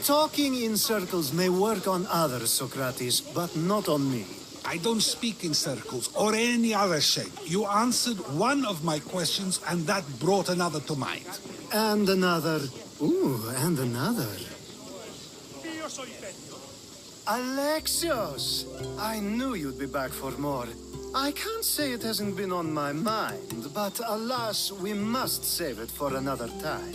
Talking in circles may work on others, Socrates, but not on me. I don't speak in circles or any other shape. You answered one of my questions, and that brought another to mind. And another. Ooh, and another. Alexios! I knew you'd be back for more. I can't say it hasn't been on my mind, but alas, we must save it for another time.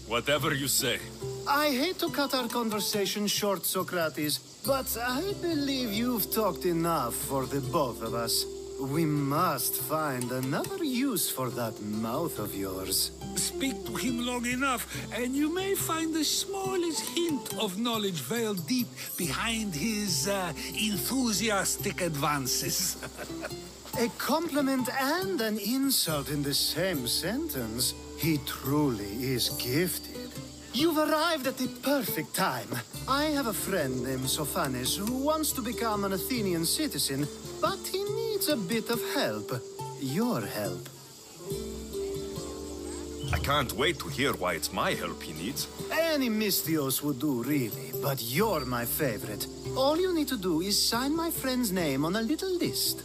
Whatever you say. I hate to cut our conversation short, Socrates, but I believe you've talked enough for the both of us. We must find another use for that mouth of yours. Speak to him long enough, and you may find the smallest hint of knowledge veiled deep behind his enthusiastic advances. A compliment and an insult in the same sentence. He truly is gifted. You've arrived at the perfect time. I have a friend named Sophanes who wants to become an Athenian citizen, but he needs a bit of help. Your help. I can't wait to hear why it's my help he needs. Any Mystios would do, really, but you're my favorite. All you need to do is sign my friend's name on a little list.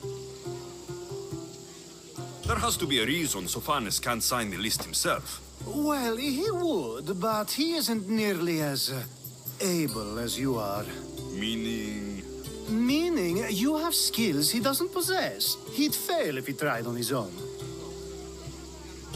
There has to be a reason Sophanes can't sign the list himself. Well, he would, but he isn't nearly as able as you are. Meaning... Meaning, you have skills he doesn't possess. He'd fail if he tried on his own.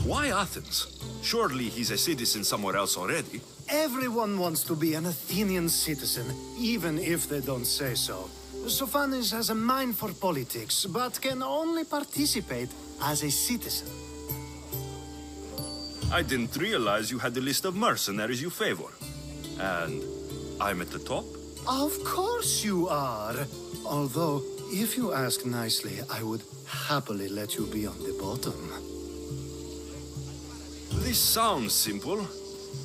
Why Athens? Surely he's a citizen somewhere else already. Everyone wants to be an Athenian citizen, even if they don't say so. Sophanes has a mind for politics, but can only participate as a citizen. I didn't realize you had a list of mercenaries you favor. And I'm at the top? Of course you are. Although, if you ask nicely, I would happily let you be on the bottom. This sounds simple.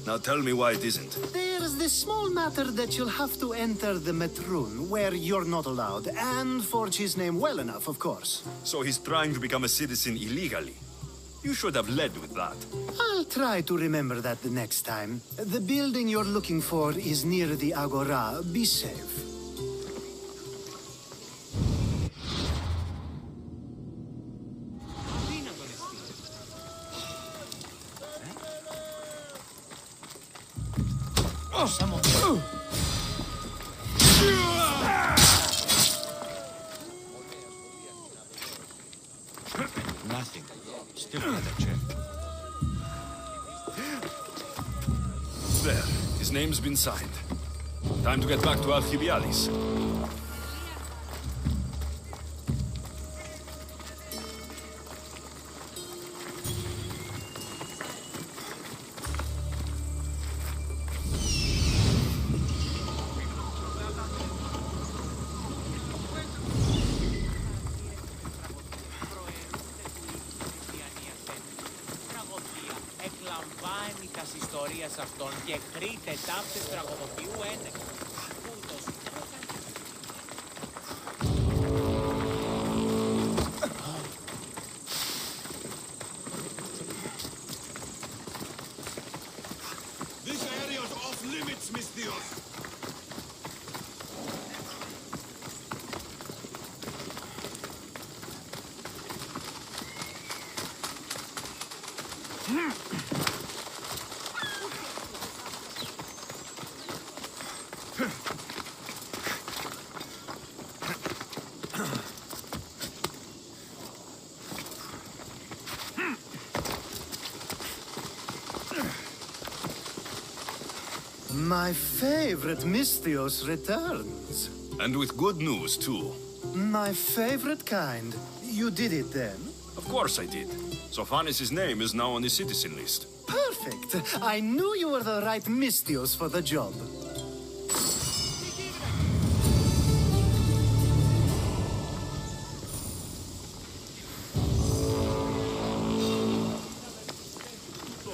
Now tell me why it isn't. There's this small matter that you'll have to enter the Metroon, where you're not allowed, and forge his name well enough, of course. So he's trying to become a citizen illegally. You should have led with that. I'll try to remember that the next time. The building you're looking for is near the Agora. Be safe. Nothing. Still another check. There. His name's been signed. Time to get back to Alcibiades. Εκλαμβάνει τα ιστορίες αυτών και κρύται τάψες τραγωδοποιού ένεκ. This area's off limits, Mystios. My favorite Mystios returns. And with good news, too. My favorite kind. You did it then? Of course I did. Sophanes' name is now on the citizen list. Perfect. I knew you were the right Mystios for the job.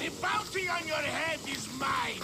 The bounty on your head is mine.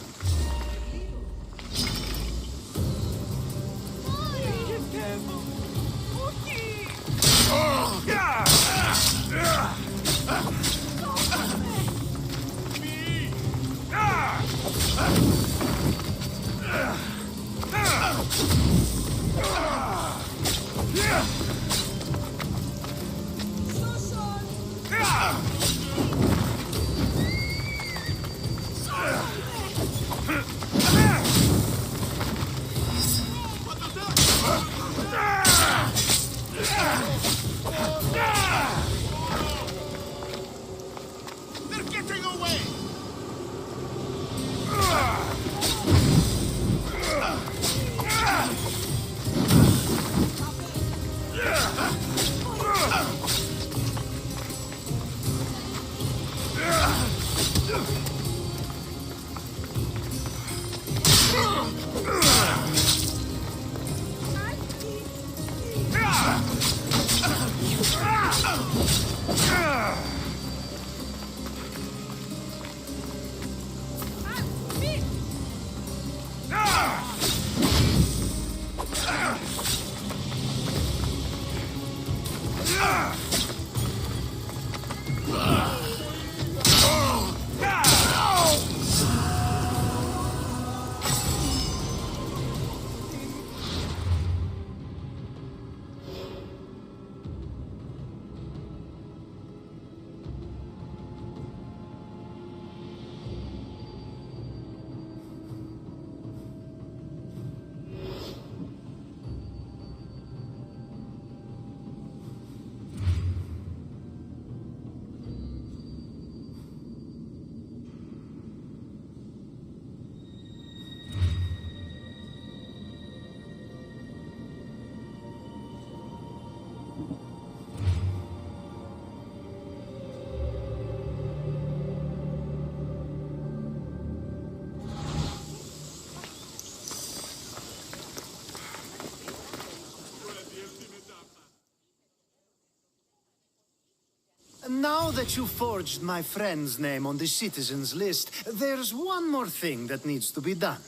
that you forged my friend's name on the citizens list, there's one more thing that needs to be done.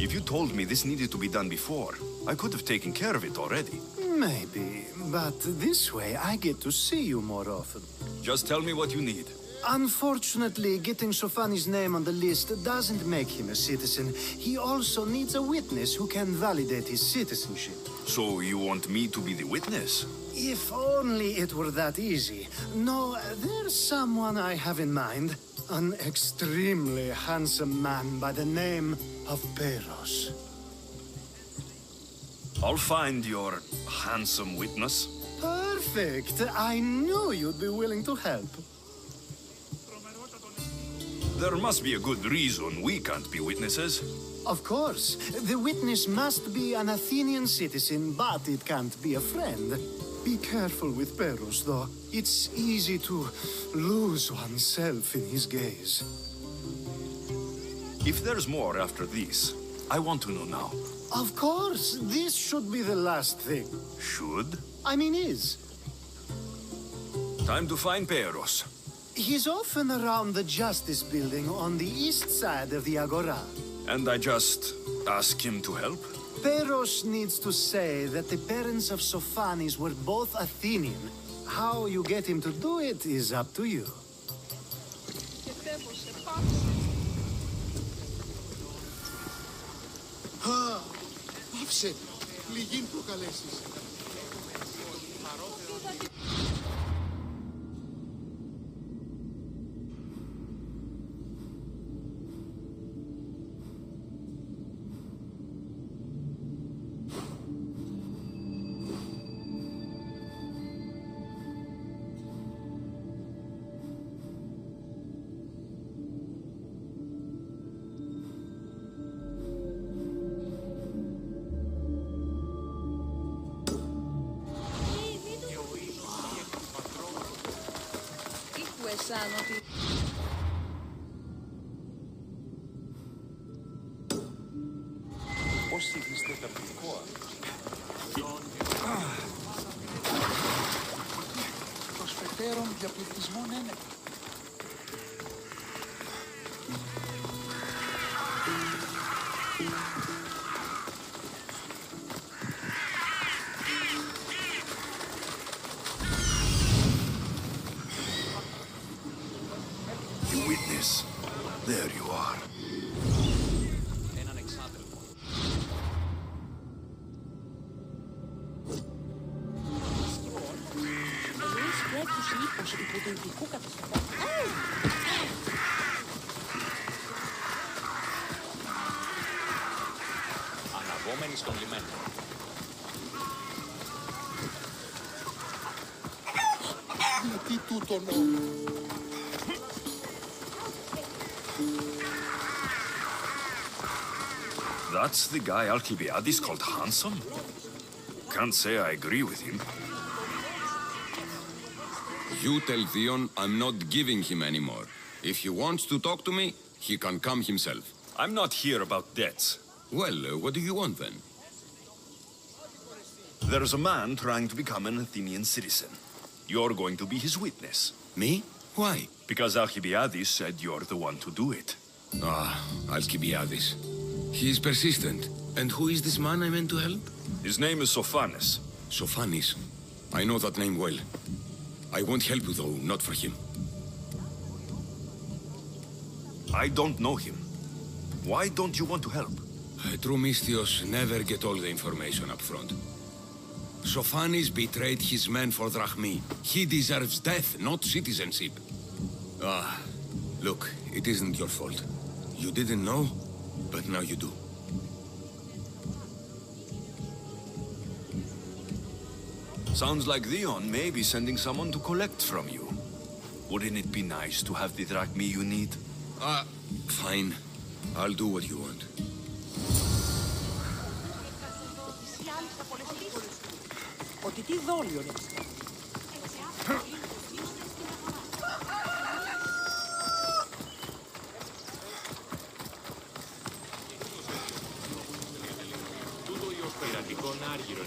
If you told me this needed to be done before, I could have taken care of it already. Maybe, but this way I get to see you more often. Just tell me what you need. Unfortunately, getting Sofani's name on the list doesn't make him a citizen. He also needs a witness who can validate his citizenship. So you want me to be the witness? If only it were that easy. No, there's someone I have in mind. An extremely handsome man by the name of Peros. I'll find your handsome witness. Perfect. I knew you'd be willing to help. There must be a good reason we can't be witnesses. Of course. The witness must be an Athenian citizen, but it can't be a friend. Be careful with Peros, though. It's easy to lose oneself in his gaze. If there's more after this, I want to know now. Of course. This should be the last thing. Should? I mean, is. Time to find Peros. He's often around the Justice Building on the east side of the Agora. And I just ask him to help? Peros needs to say that the parents of Sophanis were both Athenian. How you get him to do it is up to you. Πάψε. Πληγήν προκαλέσεις. Προσφετέρων διαπληκτισμών είναι. You witness. There you are. Έναν εξάδελφο. Αναβόμενοι στον λιμένο. Γιατί τούτο νόμο. That's the guy Alcibiades called handsome? Can't say I agree with him. You tell Theon I'm not giving him anymore. If he wants to talk to me, he can come himself. I'm not here about debts. Well, what do you want then? There's a man trying to become an Athenian citizen. You're going to be his witness. Me? Why? Because Alcibiades said you're the one to do it. Ah, Alcibiades. He is persistent. And who is this man I meant to help? His name is Sophanis. Sophanis. I know that name well. I won't help you, though, not for him. I don't know him. Why don't you want to help? True mystios never get all the information up front. Sophanis betrayed his men for drachmi. He deserves death, not citizenship. Ah, look, it isn't your fault. You didn't know, but now you do. Sounds like Theon may be sending someone to collect from you. Wouldn't it be nice to have the drachmi you need? Fine. I'll do what you want. Ότι τι δόλιο είναι. Τούτο ή ως πειρατικών άργυρων.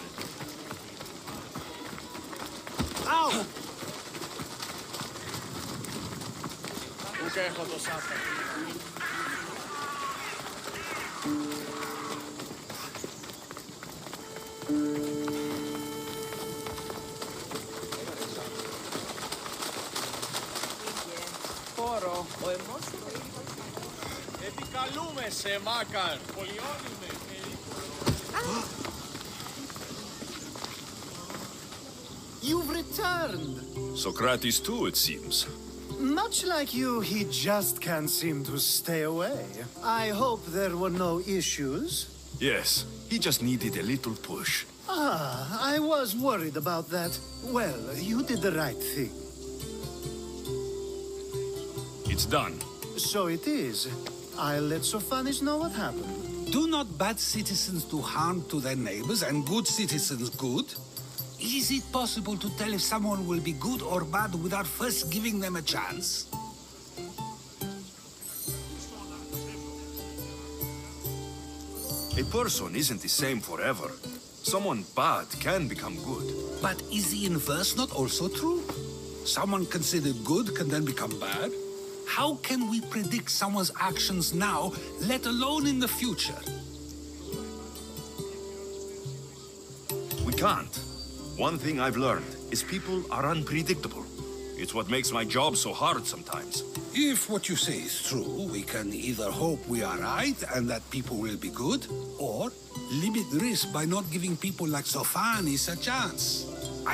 Ούτε έχω το σάπα. Πόρο, ο εμός επικαλούμε σε Μάκαρ. Πολιώνυμε. You've returned. Socrates too, it seems. Much like you, he just can't seem to stay away. I hope there were no issues. Yes, he just needed a little push. I was worried about that. Well, you did the right thing. It's done. So it is. I'll let Sophanis know what happened. Do not bad citizens do harm to their neighbors and good citizens good? Is it possible to tell if someone will be good or bad without first giving them a chance? A person isn't the same forever. Someone bad can become good. But is the inverse not also true? Someone considered good can then become bad? How can we predict someone's actions now, let alone in the future? We can't. One thing I've learned is people are unpredictable. It's what makes my job so hard sometimes. If what you say is true, we can either hope we are right and that people will be good, or limit risk by not giving people like Sophanis a chance.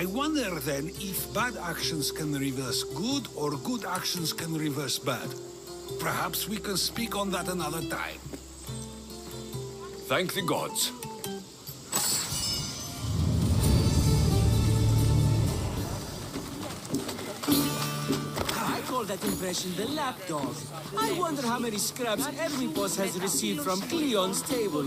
I wonder then if bad actions can reverse good or good actions can reverse bad. Perhaps we can speak on that another time. Thank the gods. I call that impression the lapdog. I wonder how many scraps Hermipos has received from Cleon's table.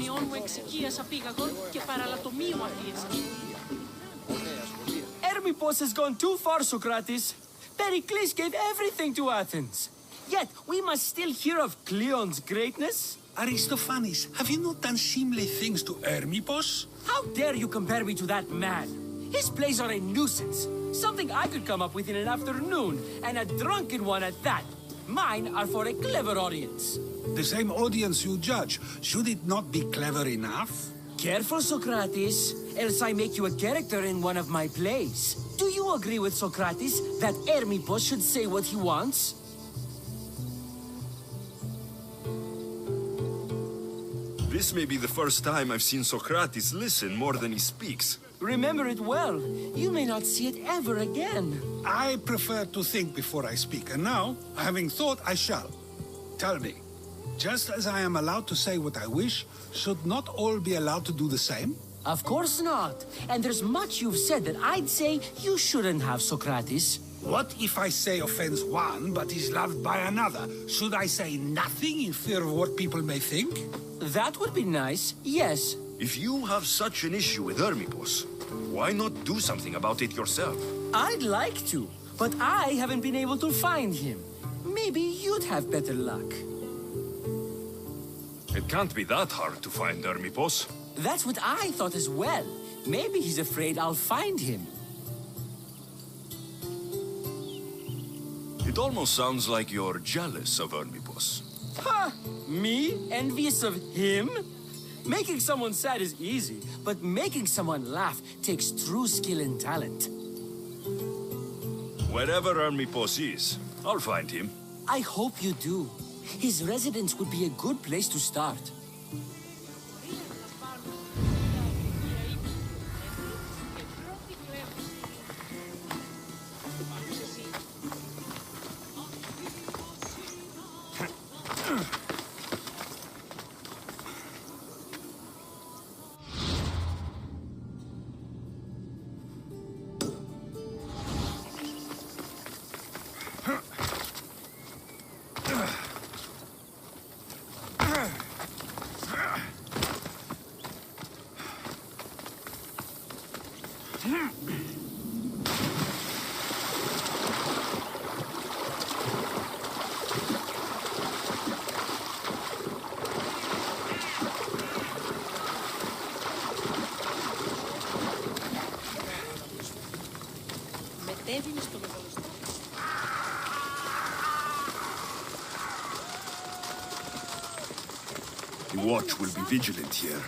Hermipos has gone too far, Socrates. Pericles gave everything to Athens. Yet we must still hear of Cleon's greatness. Aristophanes, have you not done seemly things to Hermipos? How dare you compare me to that man? His plays are a nuisance. Something I could come up with in an afternoon, and a drunken one at that. Mine are for a clever audience. The same audience you judge, should it not be clever enough? Careful, Socrates, else I make you a character in one of my plays. Do you agree with Socrates that Hermipos should say what he wants? This may be the first time I've seen Socrates listen more than he speaks. Remember it well. You may not see it ever again. I prefer to think before I speak, and now, having thought, I shall. Tell me, just as I am allowed to say what I wish, should not all be allowed to do the same? Of course not. And there's much you've said that I'd say you shouldn't have, Socrates. What if I say offends one, but is loved by another? Should I say nothing in fear of what people may think? That would be nice, yes. If you have such an issue with Hermipos, why not do something about it yourself? I'd like to, but I haven't been able to find him. Maybe you'd have better luck. It can't be that hard to find Hermipos. That's what I thought as well. Maybe he's afraid I'll find him. It almost sounds like you're jealous of Hermipos. Ha! Me? Envious of him? Making someone sad is easy, but making someone laugh takes true skill and talent. Wherever Hermipos is, I'll find him. I hope you do. His residence would be a good place to start. The watch will be vigilant here.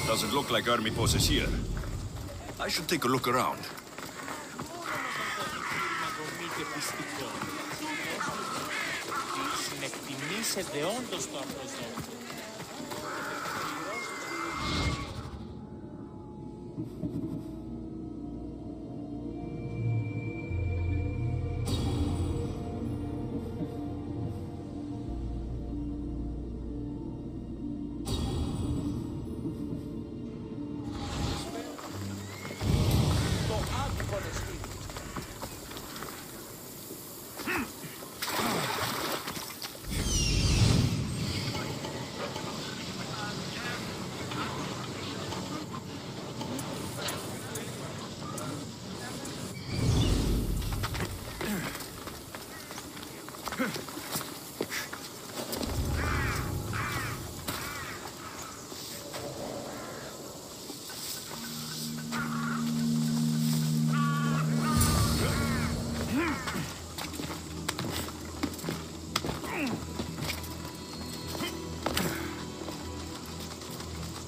Doesn't look like army forces here. I should take a look around. Συνεκτιμήσετε όντως το απροσδόκητο.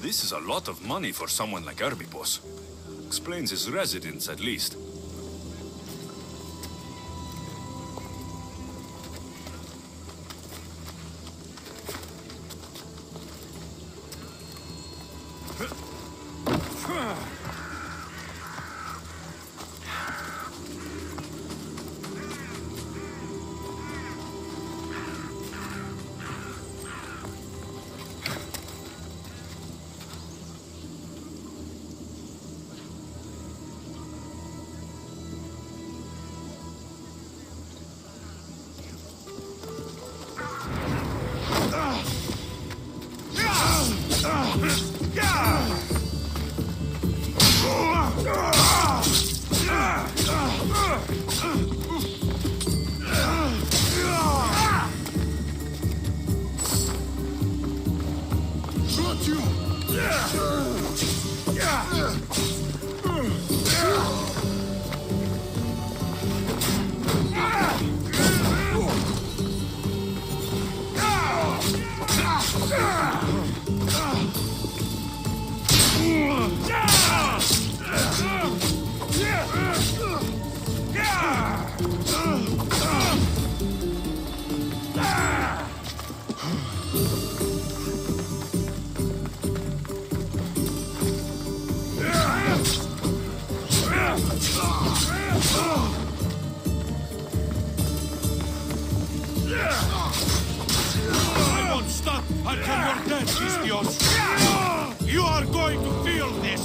This is a lot of money for someone like Erbipos. Explains his residence, at least. I won't stop until you're dead, Vistios! You are going to feel this!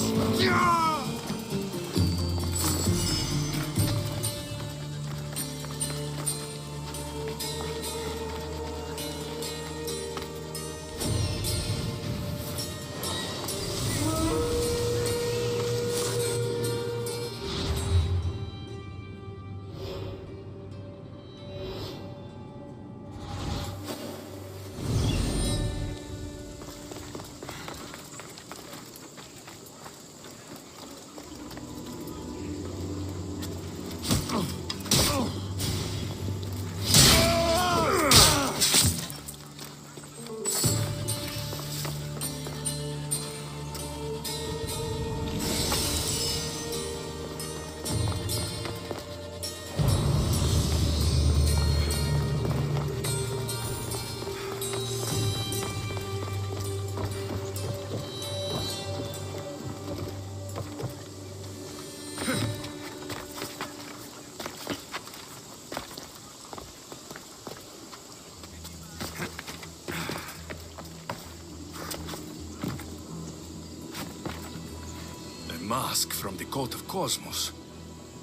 Mask from the Cult of Cosmos.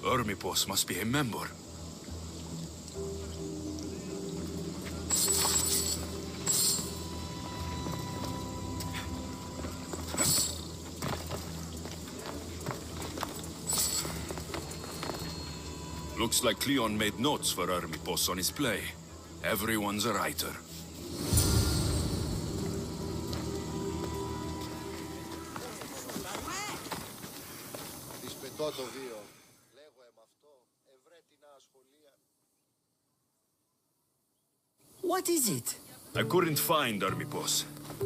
Ermipos must be a member. Looks like Cleon made notes for Ermipos on his play. Everyone's a writer. το βίο. Λέγω αυτό, ευρέ την ασχολία. What is it? I couldn't find Hermipos,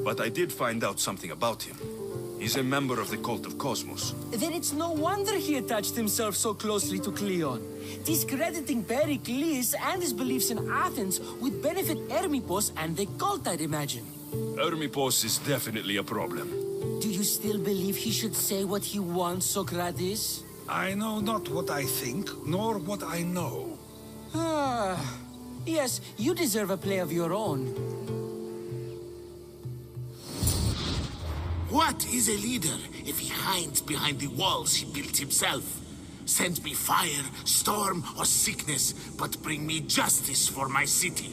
but I did find out something about him. He's a member of the cult of Cosmos. Then it's no wonder he attached himself so closely to Cleon. Discrediting Pericles and his beliefs in Athens would benefit Hermipos and the cult, I'd imagine. Hermipos is definitely a problem. Do you still believe he should say what he wants, Socrates? I know not what I think, nor what I know. Ah, yes, you deserve a play of your own. What is a leader if he hides behind the walls he built himself? Send me fire, storm, or sickness, but bring me justice for my city.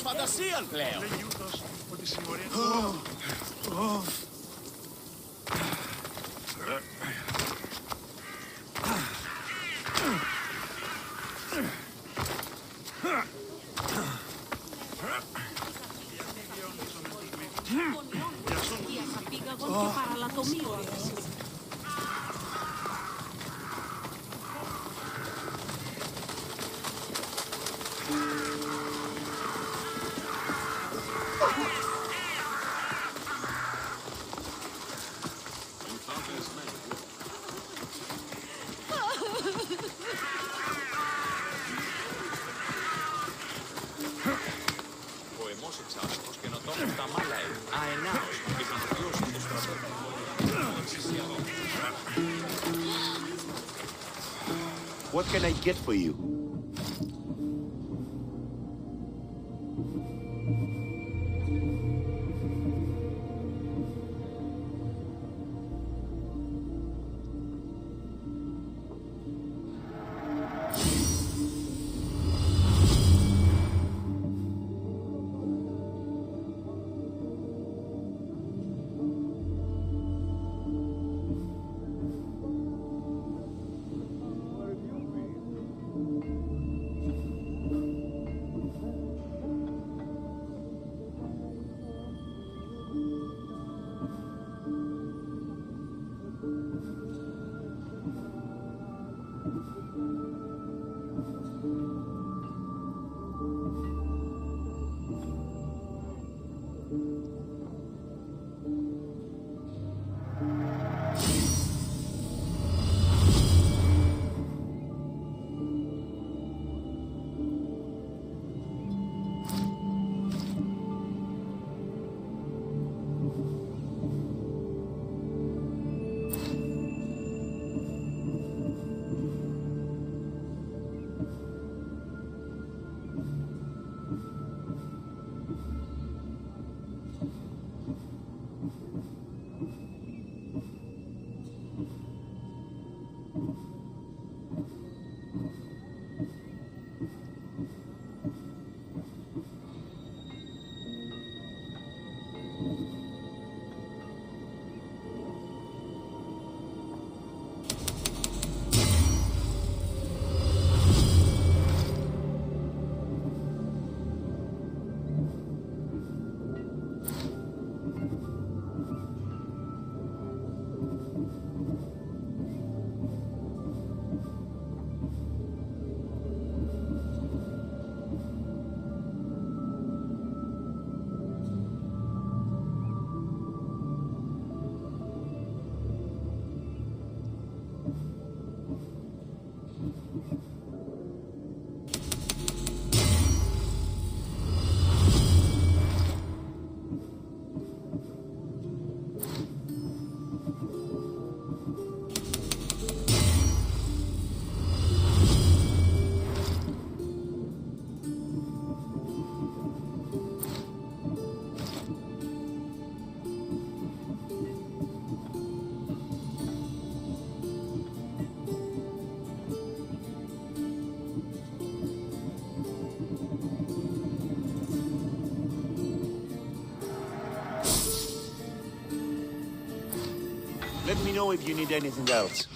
Φαντασία πλέον. Λέγει ούτως ότι συμμορία... What can I get for you? Let me know if you need anything else.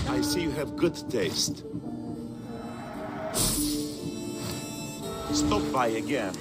I see you have good taste. Stop by again.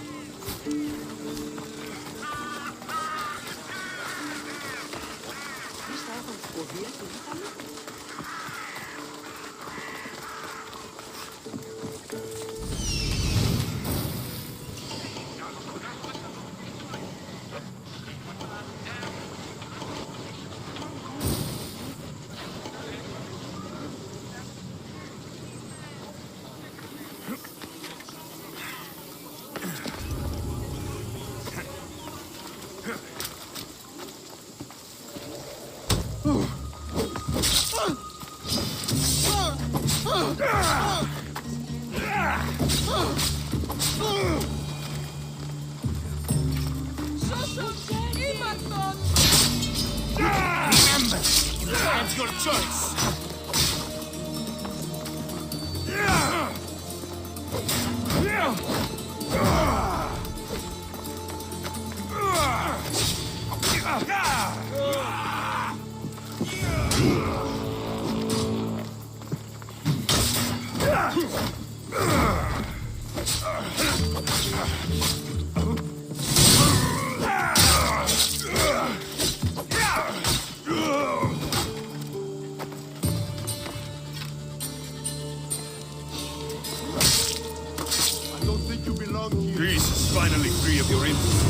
Remember, you have your choice. Greece is finally free of your influence.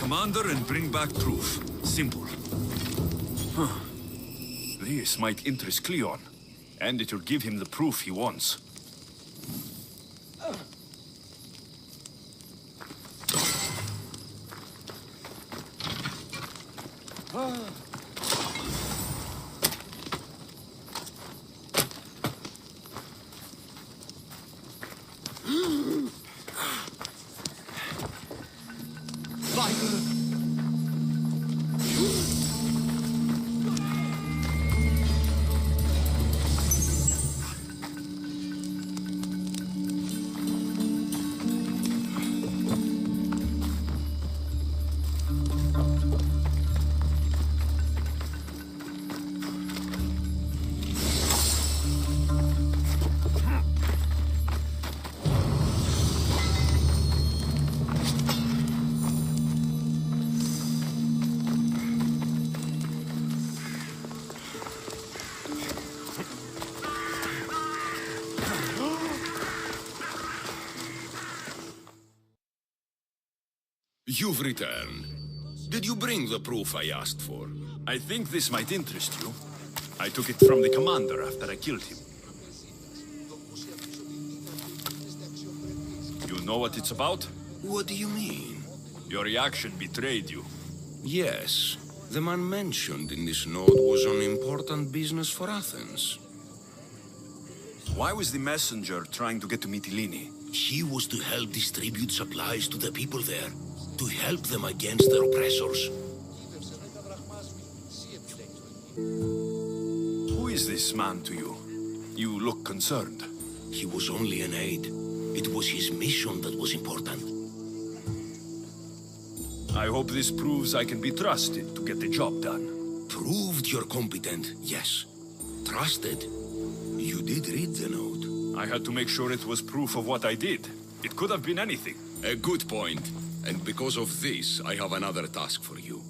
commander and bring back proof. Simple. Huh. This might interest Cleon, and it will give him the proof he wants. You've returned. Did you bring the proof I asked for? I think this might interest you. I took it from the commander after I killed him. You know what it's about? What do you mean? Your reaction betrayed you. Yes. The man mentioned in this note was on important business for Athens. Why was the messenger trying to get to Mytilene? He was to help distribute supplies to the people there, to help them against their oppressors. Who is this man to you? You look concerned. He was only an aide. It was his mission that was important. I hope this proves I can be trusted to get the job done. Proved you're competent, yes. Trusted. You did read the note. I had to make sure it was proof of what I did. It could have been anything. A good point. And because of this, I have another task for you.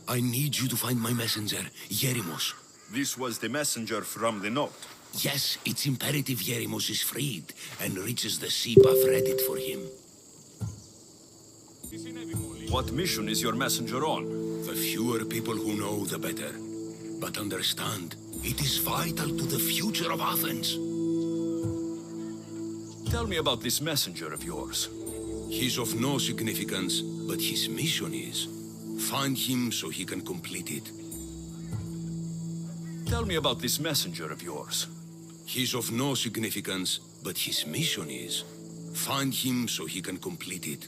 I need you to find my messenger, Yerimos. This was the messenger from the note. Yes, it's imperative Yerimos is freed and reaches the ship. I've read it for him. What mission is your messenger on? The fewer people who know, the better. But understand, it is vital to the future of Athens. Tell me about this messenger of yours. He's of no significance, but his mission is. Find him so he can complete it. Tell me about this messenger of yours. He's of no significance, but his mission is. Find him so he can complete it.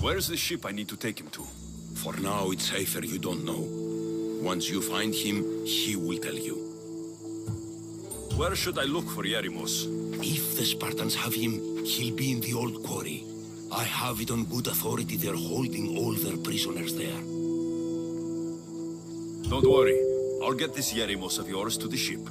Where's the ship I need to take him to? For now, it's safer you don't know. Once you find him, he will tell you. Where should I look for Yerimos? If the Spartans have him, he'll be in the old quarry. I have it on good authority they're holding all their prisoners there. Don't worry. I'll get this Yerimos of yours to the ship.